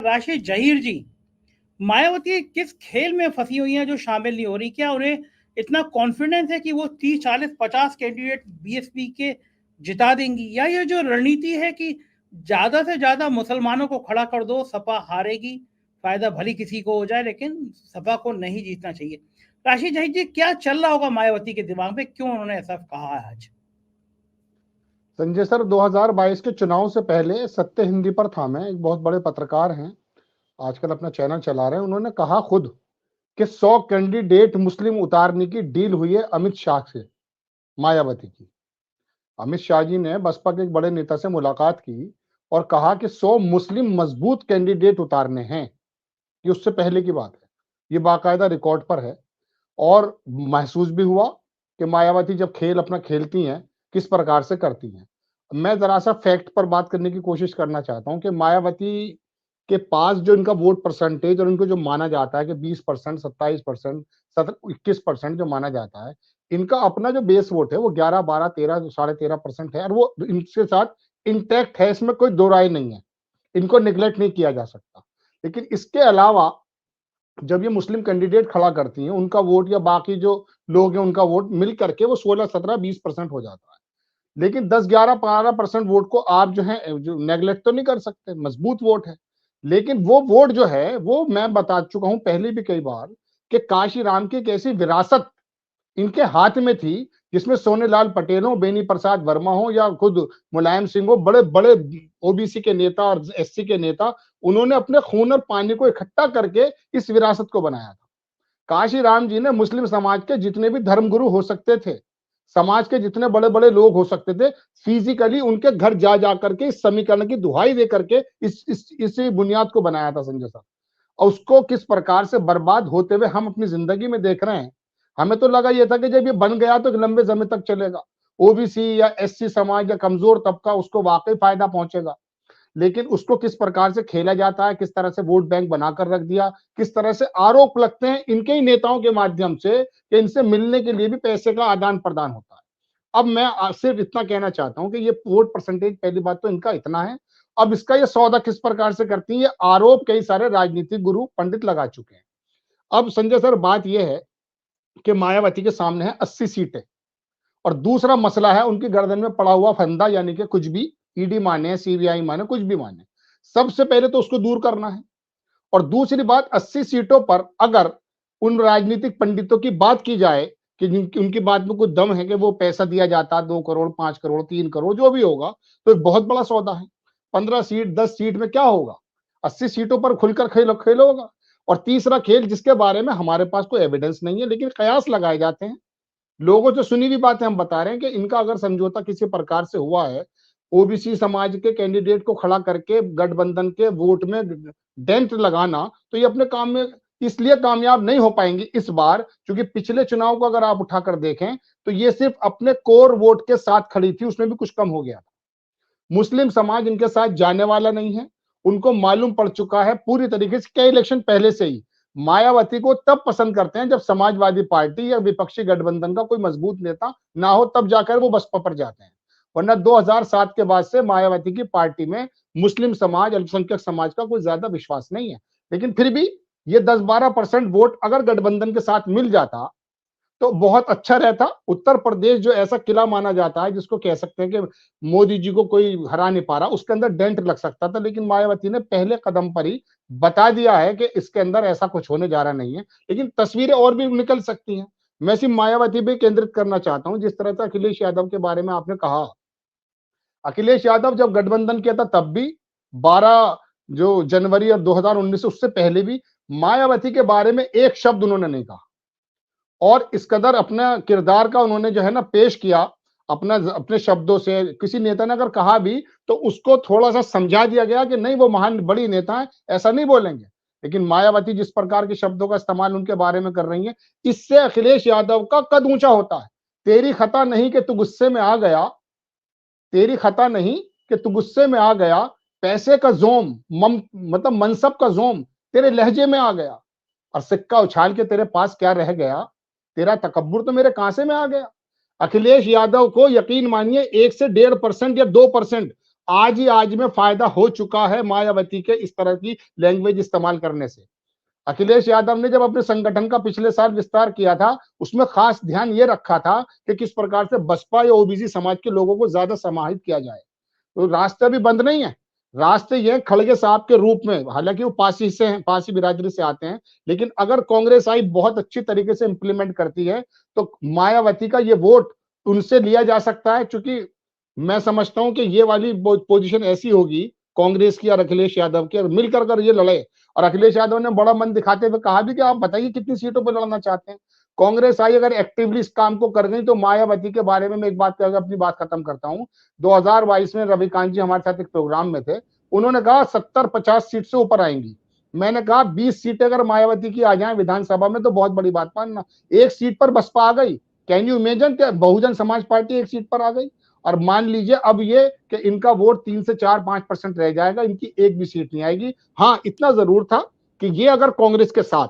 राशि जहीर जी, मायावती किस खेल में फंसी हुई हैं जो शामिल नहीं हो रही? क्या उन्हें इतना कॉन्फिडेंस है कि वो 30, 40, 50 कैंडिडेट बीएसपी के जिता देंगी, या ये जो रणनीति है कि ज्यादा से ज्यादा मुसलमानों को खड़ा कर दो, सपा हारेगी, फायदा भली किसी को हो जाए लेकिन सपा को नहीं जीतना चाहिए? राशि जहीर जी, क्या चल रहा होगा मायावती के दिमाग में, क्यों उन्होंने ऐसा कहा है आज? संजय सर, 2022 के चुनाव से पहले सत्य हिंदी पर था, मैं एक बहुत बड़े पत्रकार हैं, आजकल अपना चैनल चला रहे हैं। उन्होंने कहा खुद कि 100 कैंडिडेट मुस्लिम उतारने की डील हुई है अमित शाह से, मायावती की। अमित शाह जी ने बसपा के एक बड़े नेता से मुलाकात की और कहा कि 100 मुस्लिम मजबूत कैंडिडेट उतारने हैं। ये उससे पहले की बात है, ये बाकायदा रिकॉर्ड पर है। और महसूस भी हुआ कि मायावती जब खेल अपना खेलती हैं किस प्रकार से करती हैं। मैं जरा सा फैक्ट पर बात करने की कोशिश करना चाहता हूं कि मायावती के पास जो इनका वोट परसेंटेज और इनको जो माना जाता है कि 20%, 27%, 21% जो माना जाता है, इनका अपना जो बेस वोट है वो 11, 12, 13, 13.5% है और वो इनके साथ इंटैक्ट है, इसमें कोई दो राय नहीं है, इनको निगलेक्ट नहीं किया जा सकता। लेकिन इसके अलावा जब ये मुस्लिम कैंडिडेट खड़ा करती हैं, उनका वोट या बाकी जो लोग हैं उनका वोट मिल करके वो 16, 17, 20% हो जाता है। लेकिन 10, 11, 12% वोट को आप जो है जो नेगलेक्ट तो नहीं कर सकते, मजबूत वोट है। लेकिन वो वोट जो है वो मैं बता चुका हूं पहले भी कई बार कि काशी राम की एक ऐसी विरासत इनके हाथ में थी जिसमें सोनेलाल पटेल हो, बेनी प्रसाद वर्मा हो या खुद मुलायम सिंह हो, बड़े बड़े ओबीसी के नेता और एससी के नेता, उन्होंने अपने खून और पानी को इकट्ठा करके इस विरासत को बनाया था। काशी राम जी ने मुस्लिम समाज के जितने भी धर्मगुरु हो सकते थे, समाज के जितने बड़े बड़े लोग हो सकते थे, फिजिकली उनके घर जा जाकर के इस समीकरण की दुहाई दे करके इस बुनियाद को बनाया था संजय साहब। और उसको किस प्रकार से बर्बाद होते हुए हम अपनी जिंदगी में देख रहे हैं। हमें तो लगा यह था कि जब ये बन गया तो लंबे समय तक चलेगा, ओबीसी या एससी समाज या कमजोर तबका उसको वाकई फायदा पहुंचेगा। लेकिन उसको किस प्रकार से खेला जाता है, किस तरह से वोट बैंक बनाकर रख दिया, किस तरह से आरोप लगते हैं इनके ही नेताओं के माध्यम से कि इनसे मिलने के लिए भी पैसे का आदान प्रदान होता है। अब मैं सिर्फ इतना कहना चाहता हूं कि ये वोट परसेंटेज, पहली बात तो इनका इतना है। अब इसका ये सौदा किस प्रकार से करती है, ये आरोप कई सारे राजनीतिक गुरु पंडित लगा चुके हैं। अब संजय सर, बात यह है कि मायावती के सामने है 80 सीटें और दूसरा मसला है उनकी गर्दन में पड़ा हुआ फंदा, यानी कि कुछ भी ईडी माने, सीबीआई माने, कुछ भी माने, सबसे पहले तो उसको दूर करना है। और दूसरी बात, 80 सीटों पर अगर उन राजनीतिक पंडितों की बात की जाए कि उनकी बात में कुछ दम है कि वो पैसा दिया जाता 2 करोड़, 5 करोड़, 3 करोड़ जो भी होगा, तो एक बहुत बड़ा सौदा है। 15 सीट, 10 सीट में क्या होगा, 80 सीटों पर खुलकर खेल होगा। और तीसरा खेल जिसके बारे में हमारे पास कोई एविडेंस नहीं है लेकिन कयास लगाए जाते हैं, लोगों से सुनी हुई बातें हम बता रहे हैं कि इनका अगर समझौता किसी प्रकार से हुआ है, ओबीसी समाज के कैंडिडेट को खड़ा करके गठबंधन के वोट में डेंट लगाना, तो ये अपने काम में इसलिए कामयाब नहीं हो पाएंगे इस बार क्योंकि पिछले चुनाव को अगर आप उठाकर देखें तो ये सिर्फ अपने कोर वोट के साथ खड़ी थी, उसमें भी कुछ कम हो गया था। मुस्लिम समाज इनके साथ जाने वाला नहीं है, उनको मालूम पड़ चुका है पूरी तरीके से, कई इलेक्शन पहले से ही मायावती को तब पसंद करते हैं जब समाजवादी पार्टी या विपक्षी गठबंधन का कोई मजबूत नेता ना हो, तब जाकर वो बसपा पर जाते हैं। वरना 2007 के बाद से मायावती की पार्टी में मुस्लिम समाज, अल्पसंख्यक समाज का कोई ज्यादा विश्वास नहीं है। लेकिन फिर भी ये 10-12% वोट अगर गठबंधन के साथ मिल जाता तो बहुत अच्छा रहता। उत्तर प्रदेश जो ऐसा किला माना जाता है जिसको कह सकते हैं कि मोदी जी को कोई हरा नहीं पा रहा, उसके अंदर डेंट लग सकता था, लेकिन मायावती ने पहले कदम पर ही बता दिया है कि इसके अंदर ऐसा कुछ होने जा रहा नहीं है। लेकिन तस्वीरें और भी निकल सकती हैं। मैं सिर्फ मायावती पे केंद्रित करना चाहता हूं। जिस तरह से अखिलेश यादव के बारे में आपने कहा, अखिलेश यादव जब गठबंधन किया था तब भी 12 जो जनवरी और 2019 उससे पहले भी मायावती के बारे में एक शब्द उन्होंने नहीं कहा। और इस कदर अपना किरदार का उन्होंने जो है ना पेश किया, अपने शब्दों से। किसी नेता ने अगर कहा भी तो उसको थोड़ा सा समझा दिया गया कि नहीं वो महान बड़ी नेता है, ऐसा नहीं बोलेंगे। लेकिन मायावती जिस प्रकार के शब्दों का इस्तेमाल उनके बारे में कर रही है, इससे अखिलेश यादव का कद ऊंचा होता है। तेरी खता नहीं कि तू गुस्से में आ गया, तेरी खता नहीं कि तू गुस्से में आ गया, पैसे का जोम, मतलब मनसब का जोम तेरे लहजे में आ गया, और सिक्का उछाल के तेरे पास क्या रह गया, तेरा तकब्बुर तो मेरे कांसे में आ गया। अखिलेश यादव को यकीन मानिए 1 से 1.5% या 2% आज ही आज में फायदा हो चुका है मायावती के इस तरह की लैंग्वेज इस्तेमाल करने से। अखिलेश यादव ने जब अपने संगठन का पिछले साल विस्तार किया था, उसमें खास ध्यान ये रखा था कि किस प्रकार से बसपा या ओबीसी समाज के लोगों को ज्यादा समाहित किया जाए। तो रास्ते अभी बंद नहीं है। रास्ते ये खड़गे साहब के रूप में, हालांकि वो पासी से हैं, पासी बिरादरी से आते हैं, लेकिन अगर कांग्रेस आई बहुत अच्छी तरीके से इंप्लीमेंट करती है तो मायावती का ये वोट उनसे लिया जा सकता है। क्योंकि मैं समझता हूं कि ये वाली पोजीशन ऐसी होगी कांग्रेस की और अखिलेश यादव की, और मिलकर अगर ये लड़े, और अखिलेश यादव ने बड़ा मन दिखाते हुए कहा भी कि आप बताइए कितनी सीटों पर लड़ना चाहते हैं। कांग्रेस आई अगर एक्टिवली इस काम को कर गई तो मायावती के बारे में मैं एक बात करके अपनी बात खत्म करता हूं। 2022 में रविकांत जी हमारे साथ एक प्रोग्राम में थे, उन्होंने कहा 70-50 सीट से ऊपर आएंगी। मैंने कहा 20 सीटें अगर मायावती की आ जाए विधानसभा में तो बहुत बड़ी बात मानना। एक सीट पर बसपा आ गई, कैन यू इमेजिन कि बहुजन समाज पार्टी एक सीट पर आ गई। और मान लीजिए अब ये कि इनका वोट 3 से 4-5% रह जाएगा, इनकी एक भी सीट नहीं आएगी। हाँ, इतना जरूर था कि ये अगर कांग्रेस के साथ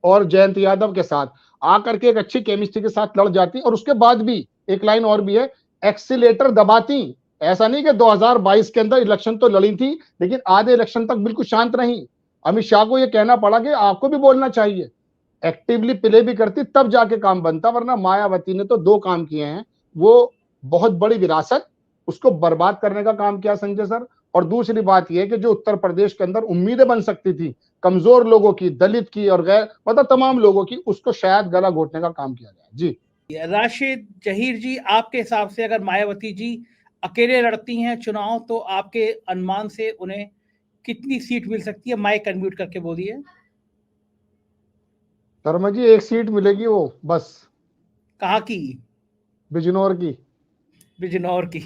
और जयंत यादव के साथ आकर के एक अच्छी केमिस्ट्री के साथ लड़ जाती, और उसके बाद भी एक लाइन और भी है, एक्सीलेटर दबाती। ऐसा नहीं कि 2022 के अंदर इलेक्शन तो लड़ी थी, लेकिन आधे इलेक्शन तक बिल्कुल शांत रही। अमित शाह को यह कहना पड़ा कि आपको भी बोलना चाहिए, एक्टिवली प्ले भी करती तब जाके काम बनता। वरना मायावती ने तो 2 काम किए हैं, वो बहुत बड़ी विरासत, उसको बर्बाद करने का काम किया संजय सर। और दूसरी बात यह कि जो उत्तर प्रदेश के अंदर उम्मीदें बन सकती थी कमजोर लोगों की, दलित की और गैर मतलब तमाम लोगों की, उसको शायद गला घोटने का काम किया गया। जी राशिद जहीर जी, आपके हिसाब से अगर मायावती जी अकेले लड़ती हैं चुनाव तो आपके अनुमान से उन्हें कितनी सीट मिल सकती है? माइक अनम्यूट करके बोलिए। शर्मा जी, एक सीट मिलेगी वो बस। कहाँ की? बिजनौर की। बिजनौर की